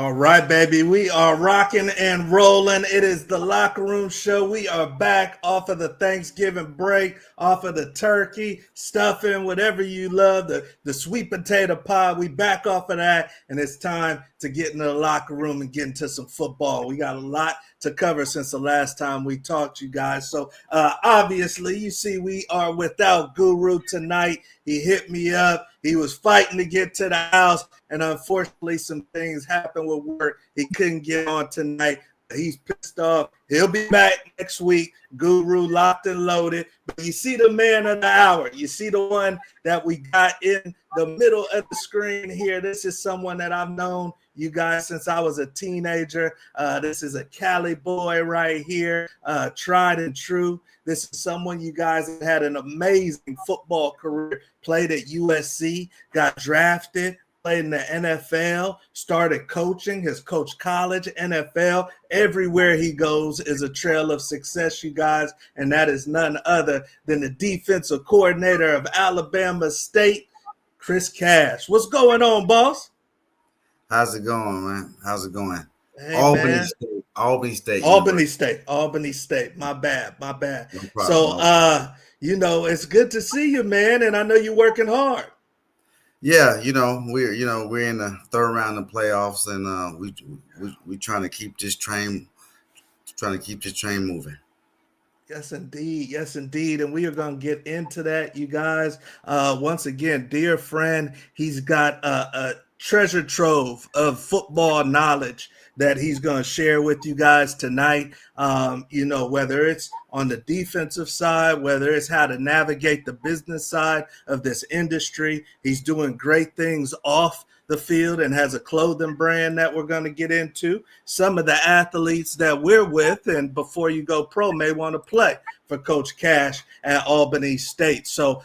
All right, baby. We are rocking and rolling. It is the Locker Room Show. We are back off of the Thanksgiving break, off of the turkey, stuffing, whatever you love, the sweet potato pie. We back off of that, and it's time to get into the locker room and get into some football. We got a lot to cover since the last time we talked to you guys. So obviously, you see we are without Guru tonight. He hit me up. He was fighting to get to the house, and unfortunately, some things happened with work. He couldn't get on tonight. He's pissed off. He'll be back next week. Guru locked and loaded. But you see the man of the hour. You see the one that we got in the middle of the screen here. This is someone that I've known you guys since I was a teenager. This is a Cali boy right here, tried and true. This is someone you guys have had an amazing football career, played at USC, got drafted, played in the NFL, started coaching, has coached college, NFL. Everywhere he goes is a trail of success, you guys, and that is none other than the defensive coordinator of Alabama State, Chris Cash. What's going on, boss? How's it going, man? How's it going? Hey, Albany man. State. Albany State. Albany State. My bad. No problem, So, it's good to see you, man, and I know you're working hard. Yeah, we're in the third round of playoffs, and we trying to keep this train moving. Yes, indeed. And we are going to get into that, you guys. Once again, dear friend, he's got a treasure trove of football knowledge that he's going to share with you guys tonight. Whether it's on the defensive side, whether it's how to navigate the business side of this industry. He's doing great things off the field and has a clothing brand that we're going to get into. Some of the athletes that we're with and before you go pro may want to play for Coach Cash at Albany State. So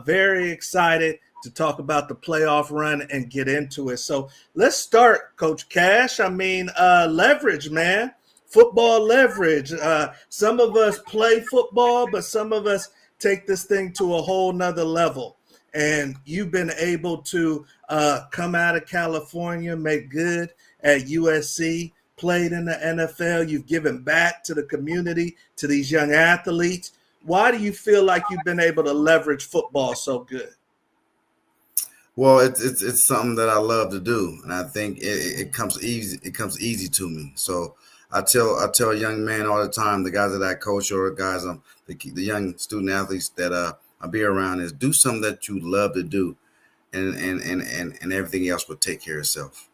very excited to talk about the playoff run and get into it. So let's start, Coach Cash. I mean, leverage, man. Football leverage. Some of us play football, but some of us take this thing to a whole nother level. And you've been able to come out of California, make good at USC, played in the NFL. You've given back to the community, to these young athletes. Why do you feel like you've been able to leverage football so good? Well, it's something that I love to do, and I think it comes easy. It comes easy to me. So I tell a young man all the time, the guys that I coach or guys, the young student athletes that I be around, is do something that you love to do, and everything else will take care of itself.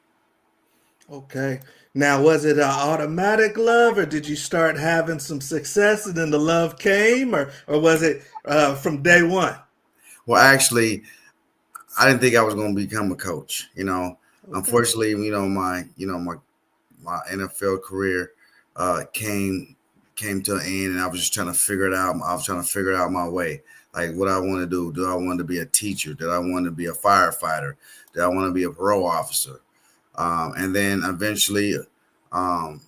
Okay. Now, was it an automatic love, or did you start having some success and then the love came, or was it from day one? Well, actually, I didn't think I was going to become a coach. Okay. Unfortunately, my NFL career came to an end, and I was just trying to figure it out. I was trying to figure out my way, like what I want to do. Do I want to be a teacher? Did I want to be a firefighter? Did I want to be a parole officer? And then eventually, a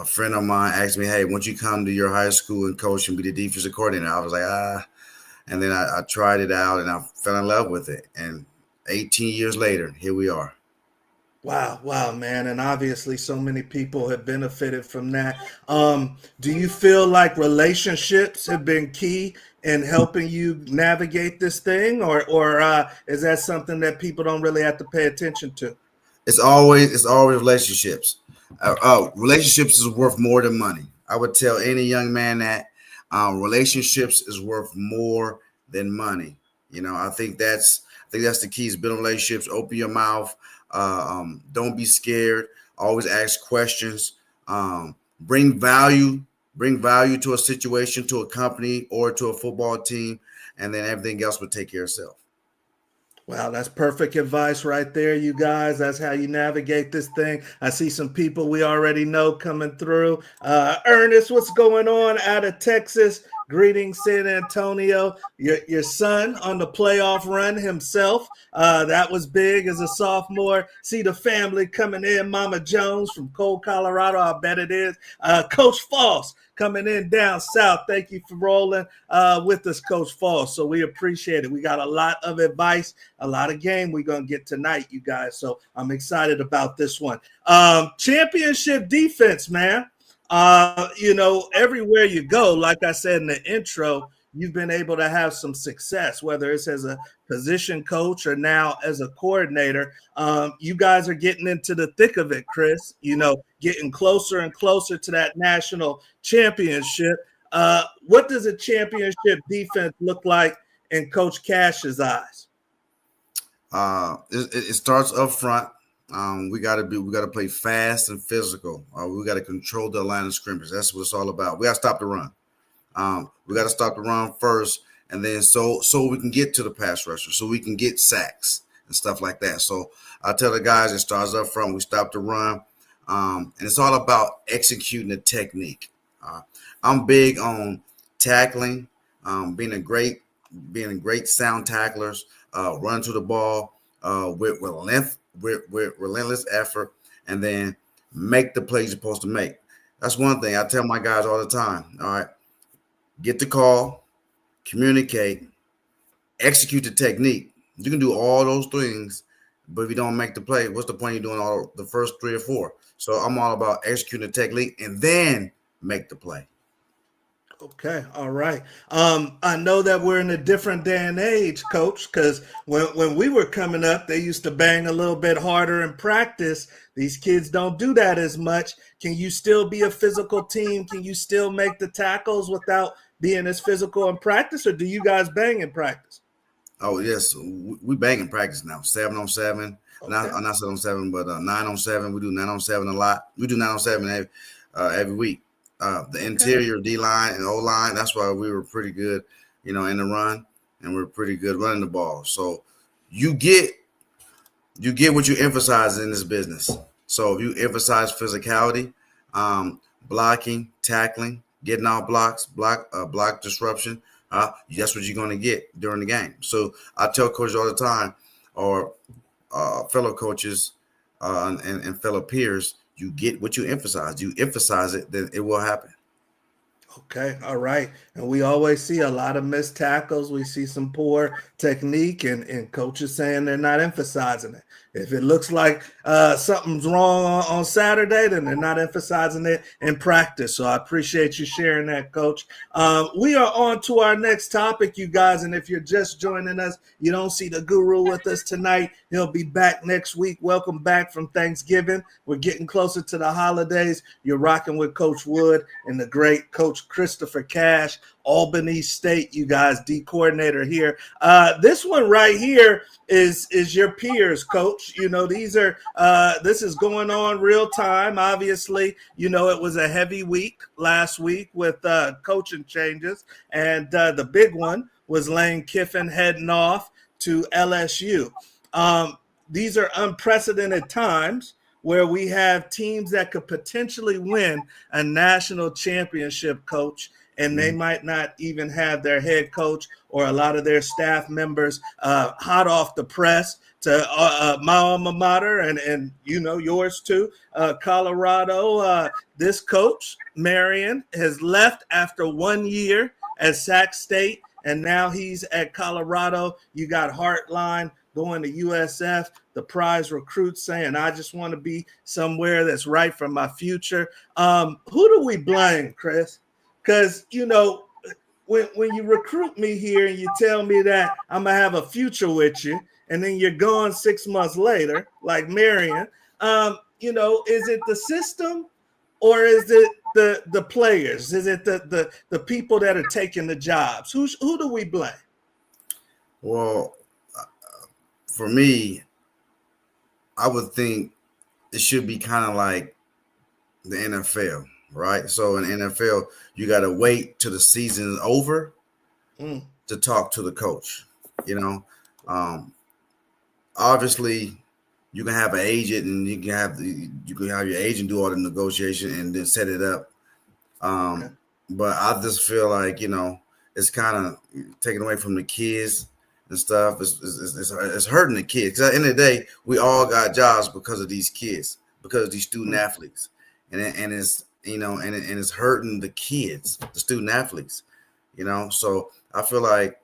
friend of mine asked me, "Hey, won't you come to your high school and coach and be the defensive coordinator?" I was like, And then I tried it out, and I fell in love with it. And 18 years later, here we are. Wow, man. And obviously so many people have benefited from that. Do you feel like relationships have been key in helping you navigate this thing, or is that something that people don't really have to pay attention to? It's always relationships. Relationships is worth more than money. I would tell any young man that relationships is worth more than money. I think that's the key, is building relationships. Open your mouth. Don't be scared. Always ask questions. Bring value to a situation, to a company, or to a football team, and then everything else will take care of itself. Wow, that's perfect advice right there, you guys. That's how you navigate this thing. I see some people we already know coming through. Ernest, what's going on out of Texas? Greetings, San Antonio. Your son on the playoff run himself. That was big as a sophomore. See the family coming in. Mama Jones from Cole, Colorado. I bet it is. Coach Foss coming in down south. Thank you for rolling with us, Coach Foss. So we appreciate it. We got a lot of advice, a lot of game we're going to get tonight, you guys. So I'm excited about this one. Championship defense, man. Everywhere you go, like I said in the intro, you've been able to have some success, whether it's as a position coach or now as a coordinator. You guys are getting into the thick of it, Chris, getting closer and closer to that national championship. What does a championship defense look like in Coach Cash's eyes? It starts up front. We got to play fast and physical. We got to control the line of scrimmage. That's what it's all about. We got to stop the run. We got to stop the run first, and then so we can get to the pass rusher, so we can get sacks and stuff like that. So I tell the guys, it starts up front. We stop the run, and it's all about executing the technique. I'm big on tackling, being great sound tacklers, run to the ball with relentless effort, and then make the plays you're supposed to make. That's one thing I tell my guys all the time. All right, get the call, communicate, execute the technique. You can do all those things, but if you don't make the play, what's the point of doing all the first 3 or 4? So I'm all about executing the technique and then make the play. Okay, all right. I know that we're in a different day and age, Coach, because when we were coming up, they used to bang a little bit harder in practice. These kids don't do that as much. Can you still be a physical team? Can you still make the tackles without being as physical in practice, or do you guys bang in practice? Oh, yes, we bang in practice now, 7-on-7. Okay. Not 7-on-7, but 9-on-7. We do 9-on-7 a lot. We do 9-on-7 every week. The interior D-line and O-line, that's why we were pretty good, in the run, and we're pretty good running the ball. So you get what you emphasize in this business. So if you emphasize physicality, blocking, tackling, getting out blocks, block disruption, that's what you're going to get during the game. So I tell coaches all the time, or fellow coaches and fellow peers, you get what you emphasize. You emphasize it, then it will happen. Okay, all right. And we always see a lot of missed tackles. We see some poor technique, and coaches saying they're not emphasizing it. If it looks like something's wrong on Saturday, then they're not emphasizing it in practice. So I appreciate you sharing that, Coach. We are on to our next topic, you guys. And if you're just joining us, you don't see the guru with us tonight. He'll be back next week. Welcome back from Thanksgiving. We're getting closer to the holidays. You're rocking with Coach Wood and the great Coach Christopher Cash, Albany State, you guys, D coordinator here. This one right here is your peers, Coach. These are this is going on real time. Obviously, it was a heavy week last week with coaching changes, and the big one was Lane Kiffin heading off to LSU. These are unprecedented times where we have teams that could potentially win a national championship, Coach, and they might not even have their head coach or a lot of their staff members hot off the press to my alma mater and yours too, Colorado. This coach, Marion, has left after 1 year at Sac State, and now he's at Colorado. You got Heartline going to USF, the prize recruit saying, I just want to be somewhere that's right for my future. Who do we blame, Chris? Because, when you recruit me here and you tell me that I'm going to have a future with you, and then you're gone 6 months later, like Marion, is it the system or is it the players? Is it the people that are taking the jobs? Who do we blame? Well, for me, I would think it should be kind of like the NFL, right? So in NFL, you got to wait till the season is over to talk to the coach. Obviously, you can have an agent, and you can have your agent do all the negotiation and then set it up. but I just feel like, it's kind of taken away from the kids and stuff. It's hurting the kids. Because at the end of the day, we all got jobs because of these kids, because of these student athletes, and it's and it's hurting the kids, the student athletes. So I feel like,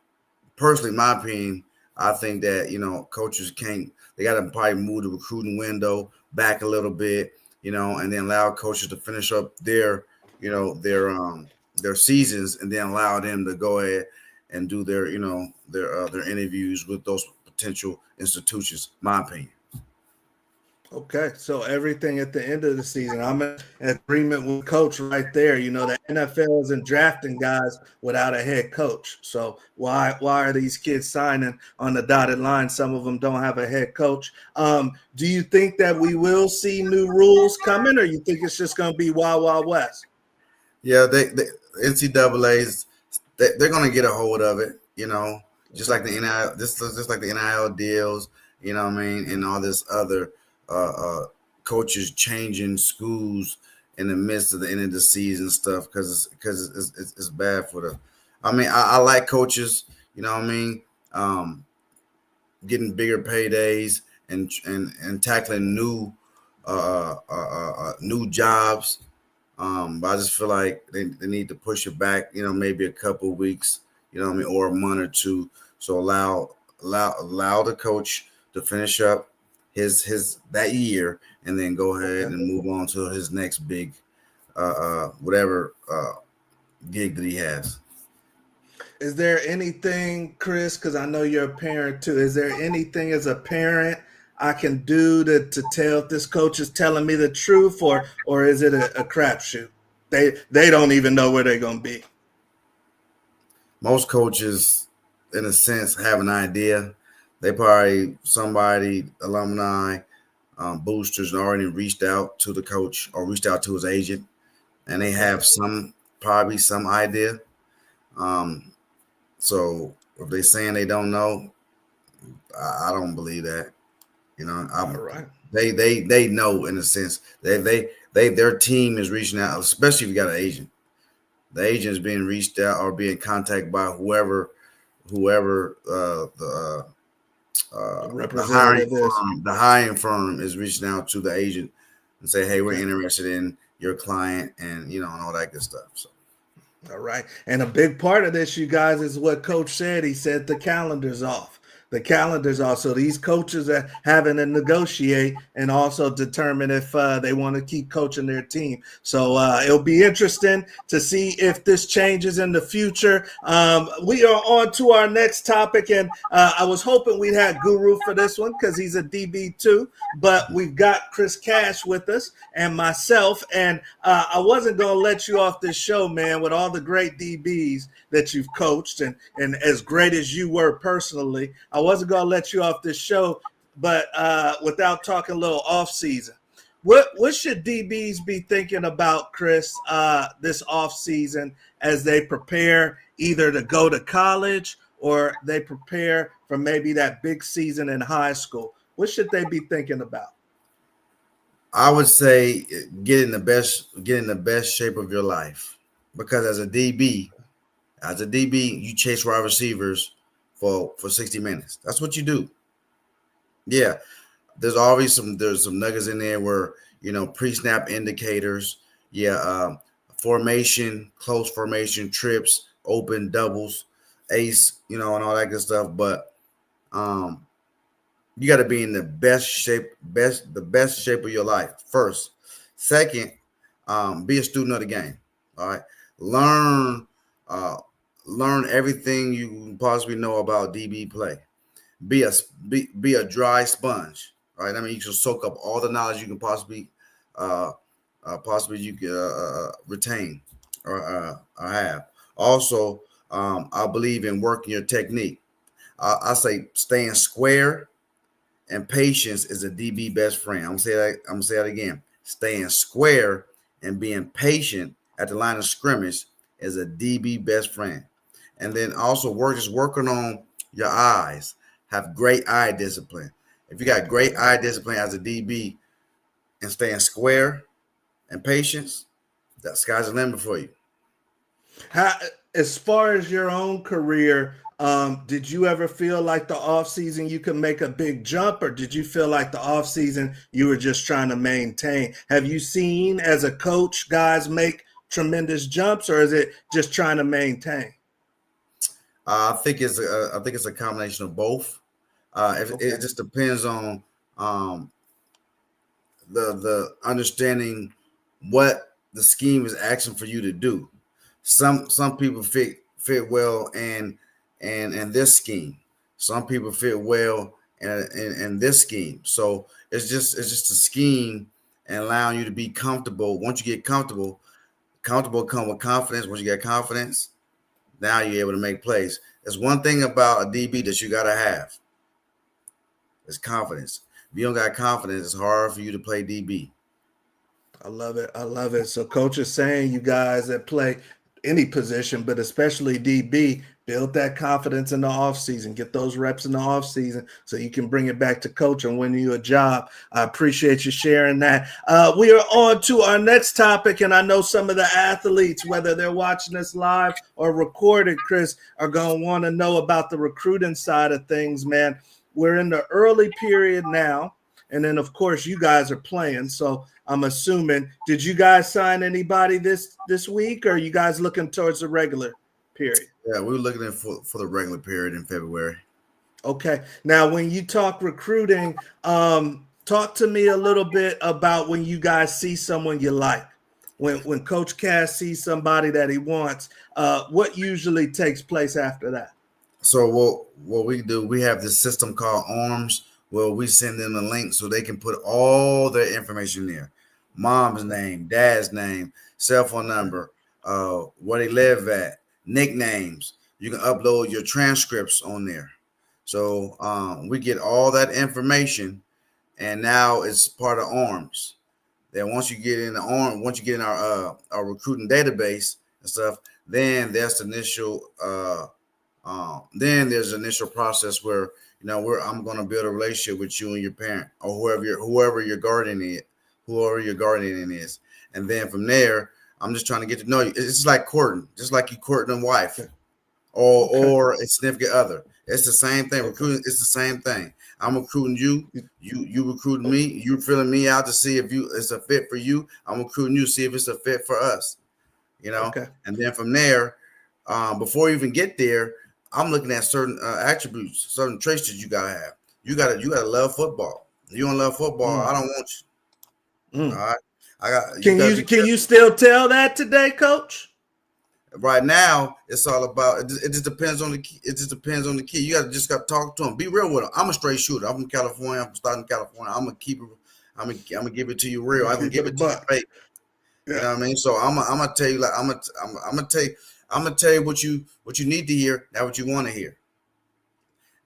personally, in my opinion, I think that coaches can't. They got to probably move the recruiting window back a little bit, and then allow coaches to finish up their seasons, and then allow them to go ahead and do their interviews with those potential institutions. My opinion. Okay, so everything at the end of the season, I'm in agreement with Coach right there. The NFL isn't drafting guys without a head coach. So why are these kids signing on the dotted line? Some of them don't have a head coach. Do you think that we will see new rules coming, or you think it's just going to be Wild Wild West? Yeah, they NCAA's they're going to get a hold of it. Just like the NIL, just like the NIL deals. You know what I mean, and all this other coaches changing schools in the midst of the end of the season stuff, because it's bad for the. I mean, I like coaches. You know what I mean, getting bigger paydays and tackling new jobs. But I just feel like they need to push it back. Maybe a couple of weeks. You know what I mean, or a month or two. So allow the coach to finish up his that year, and then go ahead and move on to his next big whatever gig that he has. Is there anything, Chris, because I know you're a parent too, is there anything as a parent I can do to tell if this coach is telling me the truth, or is it a crapshoot? They don't even know where they're going to be. Most coaches, in a sense, have an idea. They probably, somebody, alumni, boosters, already reached out to the coach or reached out to his agent, and they have probably some idea. So if they're saying they don't know, I don't believe that. All right. They know, in a sense. Their team is reaching out, especially if you got an agent. The agent is being reached out or being contacted by whoever the hiring firm is reaching out to the agent and say, hey, we're interested in your client, and and all that good stuff. So. All right. And a big part of this, you guys, is what Coach said. He said the calendar's off. The calendar's off. So these coaches are having to negotiate and also determine if they want to keep coaching their team. So it'll be interesting to see if this changes in the future. We are on to our next topic, and I was hoping we'd have Guru for this one because he's a DB too, but we've got Chris Cash with us and myself, and I wasn't going to let you off this show, man, with all the great DBs that you've coached and as great as you were personally. I wasn't going to let you off this show, but without talking a little off season. What should DBs be thinking about, Chris, this off season as they prepare either to go to college or they prepare for maybe that big season in high school? What should they be thinking about? I would say get in the best shape of your life, because as a DB, you chase wide receivers for 60 minutes. That's what you do. Yeah, there's some nuggets in there where pre-snap indicators. Yeah, formation, close formation, trips, open, doubles, ace, and all that good stuff. But you got to be in the best shape of your life first. Second, be a student of the game. All right, learn everything you possibly know about DB play. Be a dry sponge. Right, I mean, you should soak up all the knowledge you can possibly retain or have. Also, I believe in working your technique. I say staying square and patience is a DB best friend. I'm gonna say that again. Staying square and being patient at the line of scrimmage is a DB best friend. And then also working on your eyes. Have great eye discipline. If you got great eye discipline as a DB and staying square and patience, that sky's the limit for you. How, as far as your own career, did you ever feel like the off season you could make a big jump, or did you feel like the off season you were just trying to maintain? Have you seen as a coach guys make tremendous jumps, or is it just trying to maintain? I think it's a combination of both. It Okay. just depends on um, the understanding what the scheme is asking for you to do. Some people fit well in this scheme. Some people fit well in this scheme. So it's just a scheme and allowing you to be comfortable. Once you get comfortable come with confidence. Once you get confidence, now you're able to make plays. There's one thing about a DB that you gotta have. It's confidence. If you don't got confidence, it's hard for you to play DB. I love it. I love it. So, coach is saying you guys that play any position, but especially DB, build that confidence in the offseason. Get those reps in the offseason so you can bring it back to coach and win you a job. I appreciate you sharing that. We are on to our next topic, and I know some of the athletes, whether they're watching us live or recorded, Chris, are going to want to know about the recruiting side of things, man. We're in the early period now. And then, of course, you guys are playing. So I'm assuming, did you guys sign anybody this week, or are you guys looking towards the regular period? Yeah, we were looking at for the regular period in February. Okay. Now, when you talk recruiting, talk to me a little bit about when you guys see someone you like. When Coach Cass sees somebody that he wants, what usually takes place after that? So what we do, we have this system called ARMS where we send them a link so they can put all their information there. Mom's name, dad's name, cell phone number, where they live at, nicknames. You can upload your transcripts on there. So we get all that information, and now it's part of ARMS. Then once you get in the ARM, once you get in our recruiting database and stuff, then there's an initial process where I'm going to build a relationship with you and your parent or whoever your guardian is, and then from there I'm just trying to get to know you. It's just like courting, just like you courting a wife Okay. or a significant other. It's the same thing. Okay. Recruiting, it's the same thing. I'm recruiting you. You recruiting me. You filling me out to see if it's a fit for you. I'm recruiting you to see if it's a fit for us. Okay. And then from there, before you even get there, I'm looking at certain attributes, certain traits that you gotta have. You gotta love football. You don't love football, I don't want you. All Mm. right. You Can gotta you be can careful. you still tell that today, Coach? Right now, it's all about it just depends on the key. It just depends on the kid. You got to talk to him. Be real with him. I'm a straight shooter. I'm from California. I'm from starting California. I'm gonna keep it. I'm gonna give it to you real. I'm gonna Keep give it a it to you buck. straight. You Yeah. know what I mean? So I'm gonna tell you like I'm gonna tell you what you need to hear, not what you want to hear.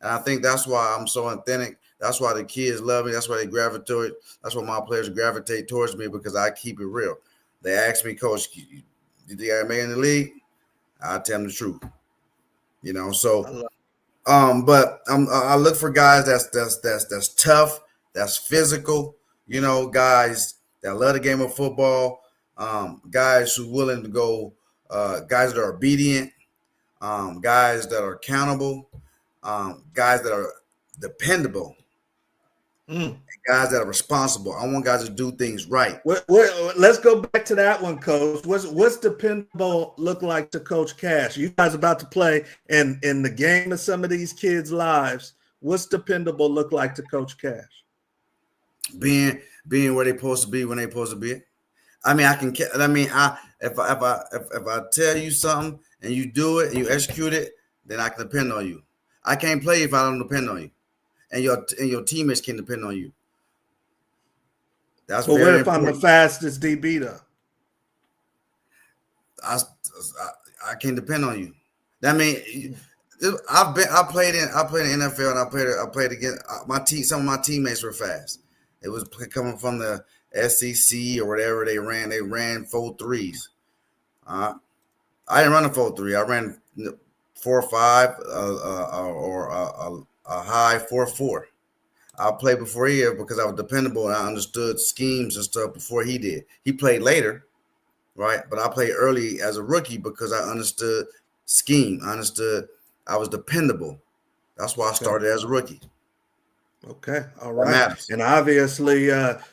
And I think that's why I'm so authentic. That's why the kids love me. That's why they gravitate. That's why my players gravitate towards me because I keep it real. They ask me, Coach, did you got made in the league? I tell them the truth. I So love but I look for guys that's tough, that's physical. Guys that love the game of football. Guys who willing to go. Guys that are obedient. Guys that are accountable. Guys that are dependable. mm. Guys that are responsible. I want guys to do things right. Let's go back to that one, Coach. What's dependable look like to Coach Cash? You guys about to play in the game of some of these kids' lives. What's dependable look like to Coach Cash? Being where they're supposed to be when they're supposed to be. I mean, I can. I mean, if I tell you something and you do it and you execute it, then I can depend on you. I can't play if I don't depend on you, and your teammates can depend on you. That's But what very if I'm the important. fastest DB though? I, I can't depend on you. I mean, I played in NFL and I played against my team. Some of my teammates were fast. It was coming from the SEC or whatever they ran. They ran 4.3s. I didn't run a 4.3. I ran 4.5 or a high 4.4. I played before he did because I was dependable and I understood schemes and stuff before he did. He played later, right? But I played early as a rookie because I understood scheme. I was dependable. That's why I started as a rookie. Okay, all That right. matters. And obviously,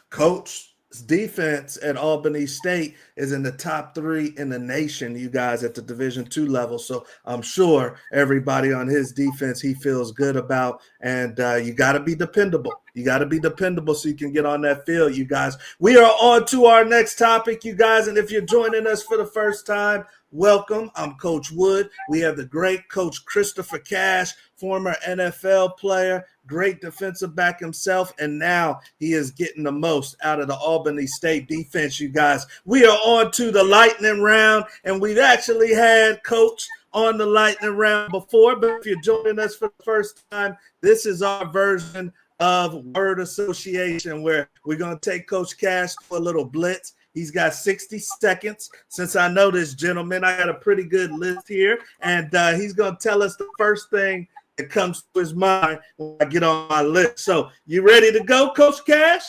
Coach's defense at Albany State is in the top 3 in the nation, you guys, at the Division II level. So I'm sure everybody on his defense he feels good about. And you got to be dependable. You got to be dependable so you can get on that field, you guys. We are on to our next topic, you guys. And if you're joining us for the first time, welcome. I'm Coach Wood. We have the great Coach Christopher Cash, former NFL player, great defensive back himself, and now he is getting the most out of the Albany State defense, you guys. We are on to the lightning round, and we've actually had Coach on the lightning round before, but if you're joining us for the first time, this is our version of word association where we're going to take Coach Cash for a little blitz. He's got 60 seconds. Since I know this gentleman, I got a pretty good list here, and he's going to tell us the first thing that comes to his mind when I get on my list. So you ready to go, Coach Cash?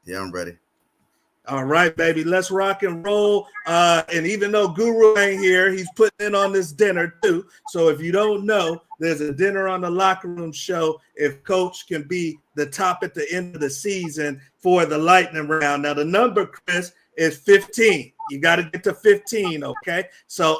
Yeah, I'm ready. All right, baby, let's rock and roll. And even though Guru ain't here, he's putting in on this dinner too. So if you don't know, there's a dinner on the Locker Room show if Coach can be the top at the end of the season for the lightning round. Now, the number, Chris, is 15. You got to get to 15, okay? So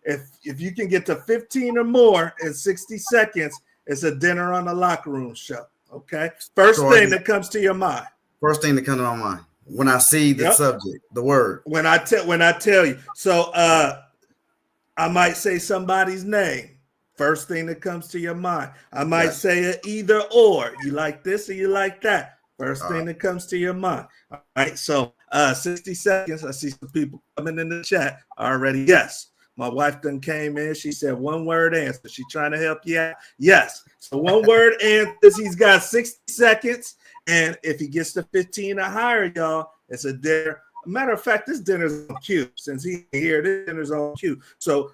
if you can get to 15 or more in 60 seconds, it's a dinner on the Locker Room show, okay? First thing that comes to your mind. First thing that comes to my mind when I see the subject, the word. When I tell you. So I might say somebody's name. First thing that comes to your mind. I might say an either or. You like this or you like that. First thing that comes to your mind. All right. So 60 seconds. I see some people coming in the chat already. Yes. My wife done came in. She said one word answer. She trying to help you out. Yes. So one word answers. He's got 60 seconds. And if he gets to 15 or higher, y'all, it's a dinner. Matter of fact, this dinner's on cue. Since he's here, this dinner's on cue. So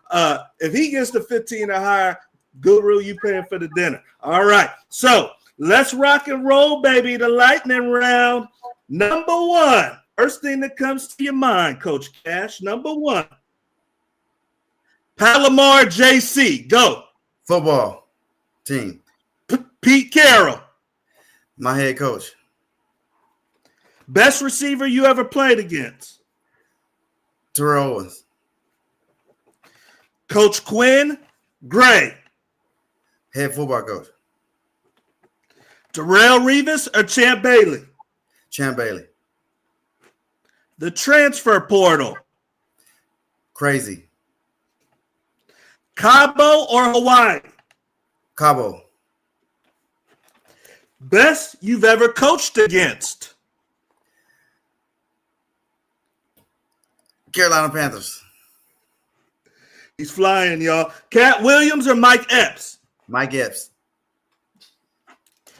if he gets to 15 or higher, Guru, you paying for the dinner. All right. So let's rock and roll, baby. The lightning round. Number one. First thing that comes to your mind, Coach Cash. Number one. Palomar JC. Go. Football team. Pete Carroll. My head coach. Best receiver you ever played against? Terrell Owens. Coach Quinn Gray. Head football coach. Darrell Revis or Champ Bailey? Champ Bailey. The transfer portal. Crazy. Cabo or Hawaii? Cabo. Best you've ever coached against? Carolina Panthers. He's flying, y'all. Cat Williams or Mike Epps? Mike Epps.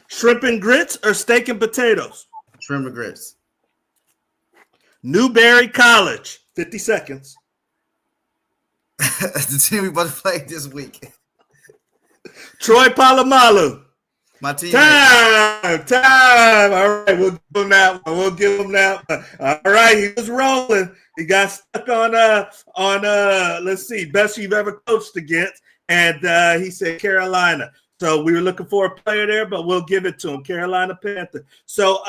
Shrimp and grits or steak and potatoes? Shrimp and grits. Newberry College. 50 seconds. The team we about to play this week. Troy Polamalu. My team. Time. All right, we'll give him that one. All right, he was rolling. He got stuck on let's see, best you've ever coached against, and he said Carolina. So we were looking for a player there, but we'll give it to him, Carolina Panther. So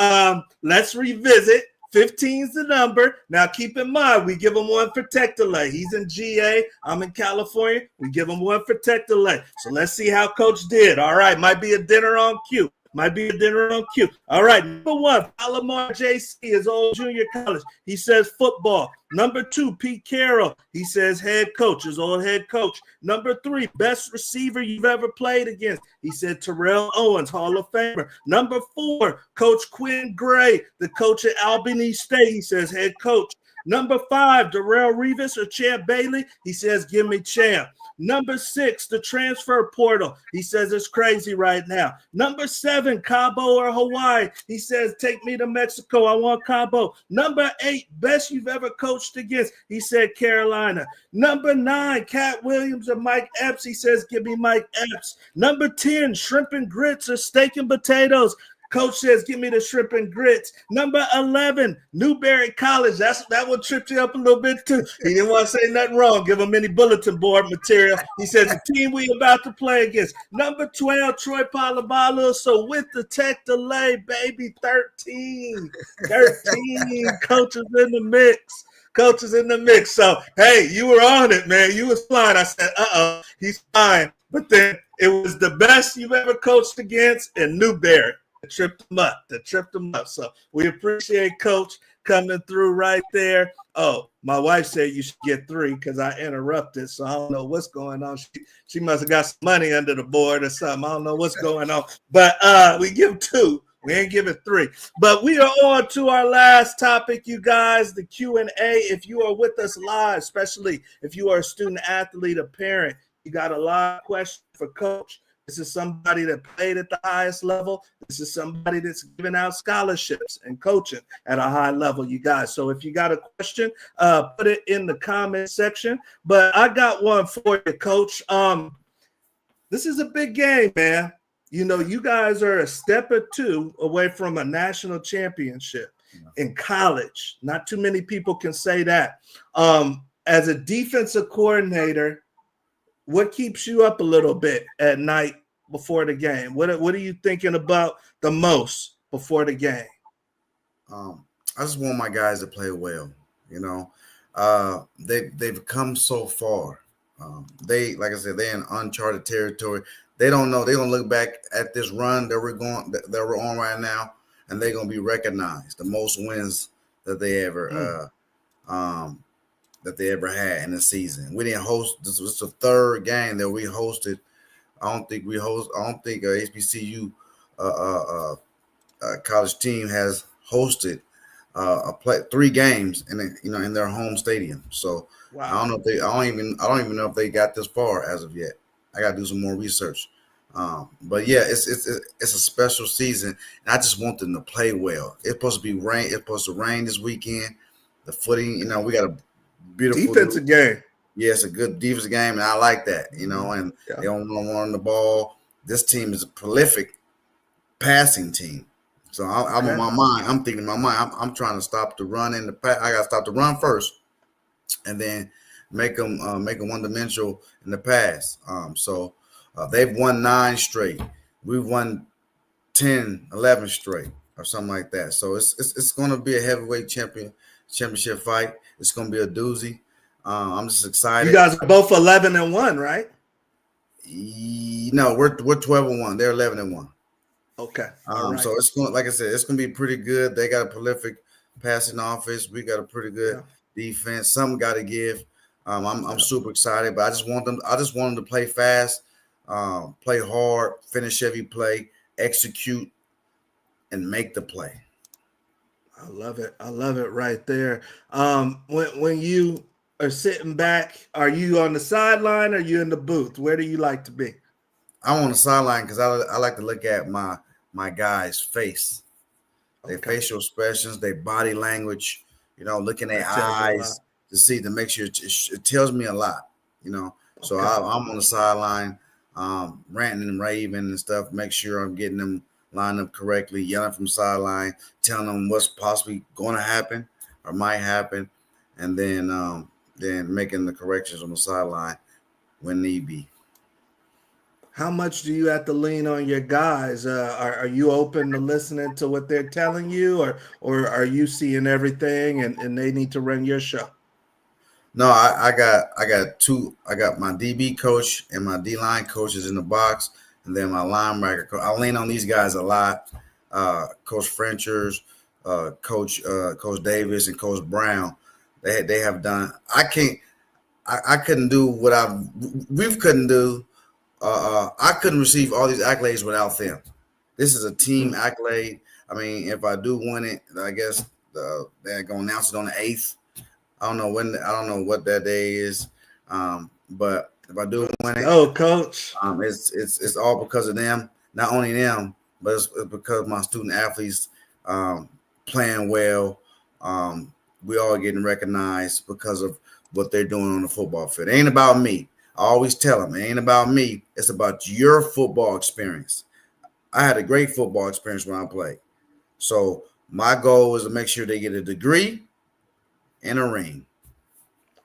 let's revisit. 15 is the number. Now, keep in mind, we give him one for Tech Delay. He's in GA. I'm in California. We give him one for Tech Delay. So let's see how Coach did. All right. Might be a dinner on cue. All right. Number one, Palomar JC, his old junior college. He says football. Number two, Pete Carroll. He says head coach, his old head coach. Number three, best receiver you've ever played against. He said Terrell Owens, Hall of Famer. Number four, Coach Quinn Gray, the coach at Albany State. He says head coach. Number five, Darrell Revis or Champ Bailey. He says, give me Champ. Number six, the transfer portal. He says it's crazy right now. Number seven, Cabo or Hawaii. He says, take me to Mexico. I want Cabo. Number eight, best you've ever coached against. He said Carolina. Number nine, Cat Williams or Mike Epps. He says, give me Mike Epps. Number 10, shrimp and grits or steak and potatoes. Coach says, give me the shrimp and grits. Number 11, Newberry College. That one tripped you up a little bit too. He didn't want to say nothing wrong. Give him any bulletin board material. He says, the team we about to play against. Number 12, Troy Palabalu. So with the tech delay, baby, 13. 13 coaches in the mix. Coaches in the mix. So, hey, you were on it, man. You was flying. I said, he's fine. But then it was the best you've ever coached against in Newberry. That tripped him up. So we appreciate Coach coming through right there. Oh, my wife said you should get 3 because I interrupted. So I don't know what's going on. She must have got some money under the board or something. I don't know what's going on. But we give 2. We ain't giving 3. But we are on to our last topic, you guys, the Q&A. If you are with us live, especially if you are a student athlete, a parent, you got a lot of questions for Coach. This is somebody that played at the highest level. This is somebody that's giving out scholarships and coaching at a high level, you guys. So if you got a question, put it in the comment section. But I got one for you, Coach. This is a big game, man. You know, you guys are a step or 2 away from a national championship in college. Not too many people can say that. As a defensive coordinator, what keeps you up a little bit at night before the game? What are you thinking about the most before the game? I just want my guys to play well. You know, they've come so far. Like I said, they're in uncharted territory. They don't know. They're gonna look back at this run that we're on right now, and they're gonna be recognized. The most wins that they ever had in the season. We didn't host. This was the 3rd game that we hosted. I don't think HBCU college team has hosted 3 games in their home stadium. So wow. I don't even know if they got this far as of yet. I got to do some more research. But yeah, it's a special season, and I just want them to play well. It's supposed to be rain. It's supposed to rain this weekend. The footing, you know, we got a beautiful defensive game. Yeah, it's a good defensive game, and I like that. You know, and they don't want to run the ball. This team is a prolific passing team. So I'm on my mind. I'm thinking in my mind. I'm trying to stop the run in the pass. I got to stop the run first, and then make them one-dimensional in the pass. So they've won 9 straight. We've won 10, 11 straight or something like that. So it's going to be a heavyweight championship fight. It's going to be a doozy. I'm just excited. You guys are both 11-1, right? No, we're 12-1. They're 11-1. Okay. Right. So it's going, like I said, it's going to be pretty good. They got a prolific passing offense. We got a pretty good defense. Something got to give. I'm super excited, but I just want them to play fast, play hard, finish every play, execute, and make the play. I love it. I love it right there. When you are sitting back, are you on the sideline or are you in the booth? Where do you like to be? I'm on the sideline because I like to look at my guys' face, their facial expressions, their body language, you know, looking at eyes to make sure it tells me a lot, you know. So I'm on the sideline, ranting and raving and stuff, make sure I'm getting them lined up correctly, yelling from sideline, telling them what's possibly going to happen or might happen, and then making the corrections on the sideline when need be. How much do you have to lean on your guys? Are you open to listening to what they're telling you, or are you seeing everything and they need to run your show? No, I got 2. I got my DB coach and my D-line coaches in the box, and then my linebacker coach. I lean on these guys a lot. Coach Frenchers, Coach Davis, and Coach Brown. They have done. I couldn't do what we couldn't do. I couldn't receive all these accolades without them. This is a team accolade. I mean, if I do win it, I guess they're gonna announce it on the 8th. I don't know what that day is, but if I do win it, coach, it's all because of them. Not only them, but it's because of my student athletes playing well. We all getting recognized because of what they're doing on the football field. It ain't about me. I always tell them, it ain't about me. It's about your football experience. I had a great football experience when I played. So my goal is to make sure they get a degree and a ring.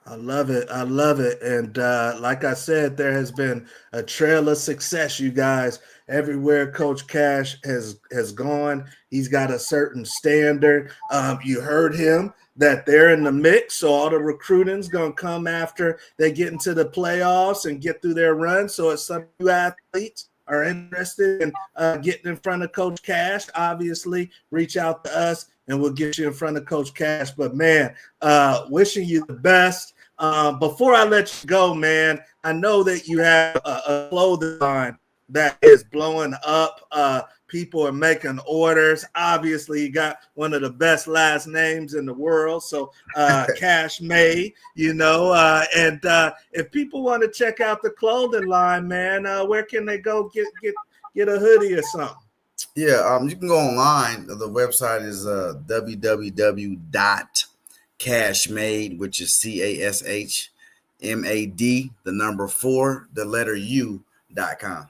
I love it. I love it. And like I said, there has been a trail of success, you guys. Everywhere Coach Cash has gone, he's got a certain standard. You heard him that they're in the mix, so all the recruiting's going to come after they get into the playoffs and get through their run. So if some of you athletes are interested in getting in front of Coach Cash, obviously reach out to us and we'll get you in front of Coach Cash. But man, wishing you the best. Before I let you go, man, I know that you have a clothing line that is blowing up. People are making orders. Obviously, you got one of the best last names in the world. So Cash May, and if people want to check out the clothing line, man, where can they go get a hoodie or something? Yeah, you can go online. The website is www.cashmade, which is CASHMAD, the number 4, the letter U.com.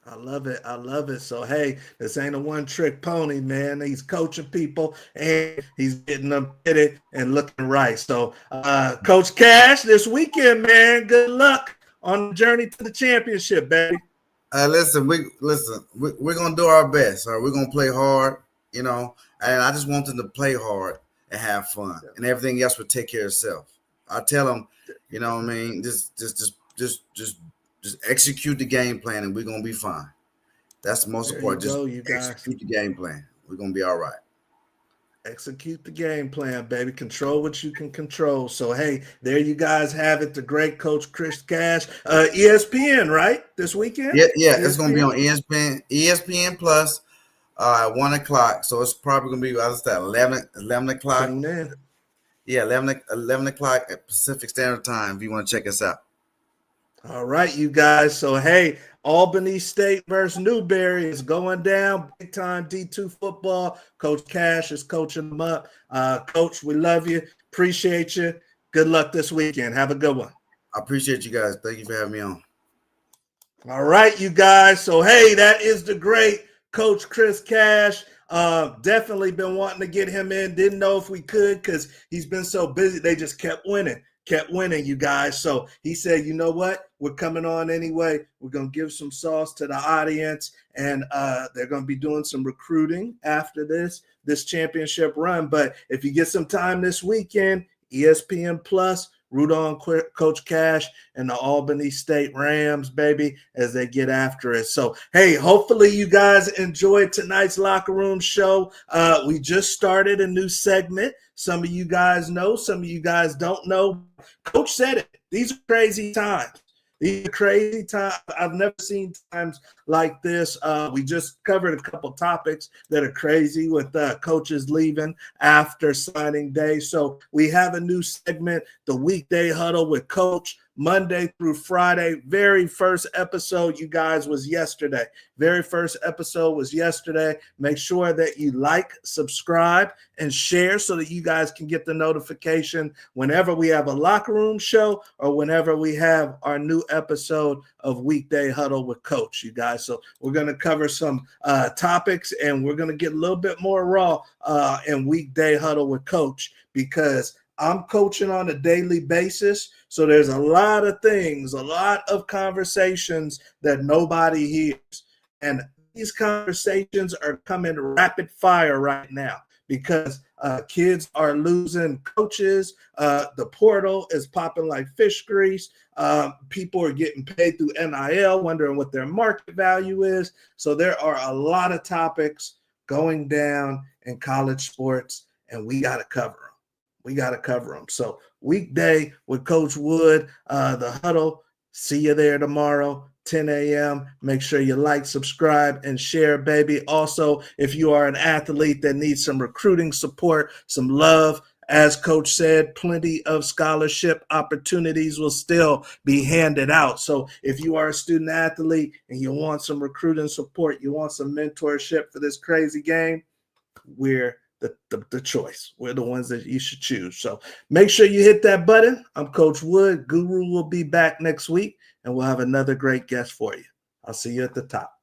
I love it. I love it. So, hey, this ain't a one-trick pony, man. He's coaching people, and he's getting them fitted and looking right. So, Coach Cash, this weekend, man, good luck on the journey to the championship, baby. Listen, we're gonna do our best. We're gonna play hard, and I just want them to play hard and have fun, and everything else will take care of itself. I tell them, just execute the game plan, and we're gonna be fine. That's the most important. Just execute the game plan. We're gonna be all right. Execute the game plan, baby. Control what you can control. So, hey, there you guys have it. The great Coach Chris Cash, ESPN, right? This weekend? Yeah, it's gonna be on ESPN Plus at 1:00. So it's probably gonna be 11 o'clock. Tune in. Yeah, 11 o'clock at Pacific Standard Time if you want to check us out. All right, you guys. So, hey, Albany State versus Newberry is going down. Big time D2 football. Coach Cash is coaching them up. Coach, we love you. Appreciate you. Good luck this weekend. Have a good one. I appreciate you guys. Thank you for having me on. All right, you guys. So, hey, that is the great Coach Chris Cash. Definitely been wanting to get him in. Didn't know if we could because he's been so busy. They just kept winning, you guys. So he said, you know what? We're coming on anyway. We're going to give some sauce to the audience, and they're going to be doing some recruiting after this championship run. But if you get some time this weekend, ESPN Plus, root on Coach Cash and the Albany State Rams, baby, as they get after it. So, hey, hopefully you guys enjoyed tonight's Locker Room show. We just started a new segment. Some of you guys know, some of you guys don't know. Coach said it. These are crazy times. These are crazy times. I've never seen times like this. We just covered a couple topics that are crazy with coaches leaving after signing day. So we have a new segment, the Weekday Huddle with Coach, Monday through Friday. Very first episode, you guys, was yesterday. Very first episode was yesterday. Make sure that you like, subscribe, and share so that you guys can get the notification whenever we have a Locker Room show or whenever we have our new episode of Weekday Huddle with Coach, you guys. So we're going to cover some topics, and we're going to get a little bit more raw in Weekday Huddle with Coach because I'm coaching on a daily basis. So there's a lot of things, a lot of conversations that nobody hears. And these conversations are coming rapid fire right now because kids are losing coaches. The portal is popping like fish grease. People are getting paid through NIL, wondering what their market value is. So there are a lot of topics going down in college sports, and we got to cover them. So weekday with Coach Wood, the huddle. See you there tomorrow, 10 a.m. Make sure you like, subscribe, and share, baby. Also, if you are an athlete that needs some recruiting support, some love, as Coach said, plenty of scholarship opportunities will still be handed out. So if you are a student athlete and you want some recruiting support, you want some mentorship for this crazy game, we're the choice. We're the ones that you should choose. So make sure you hit that button. I'm Coach Wood. Guru will be back next week, and we'll have another great guest for you. I'll see you at the top.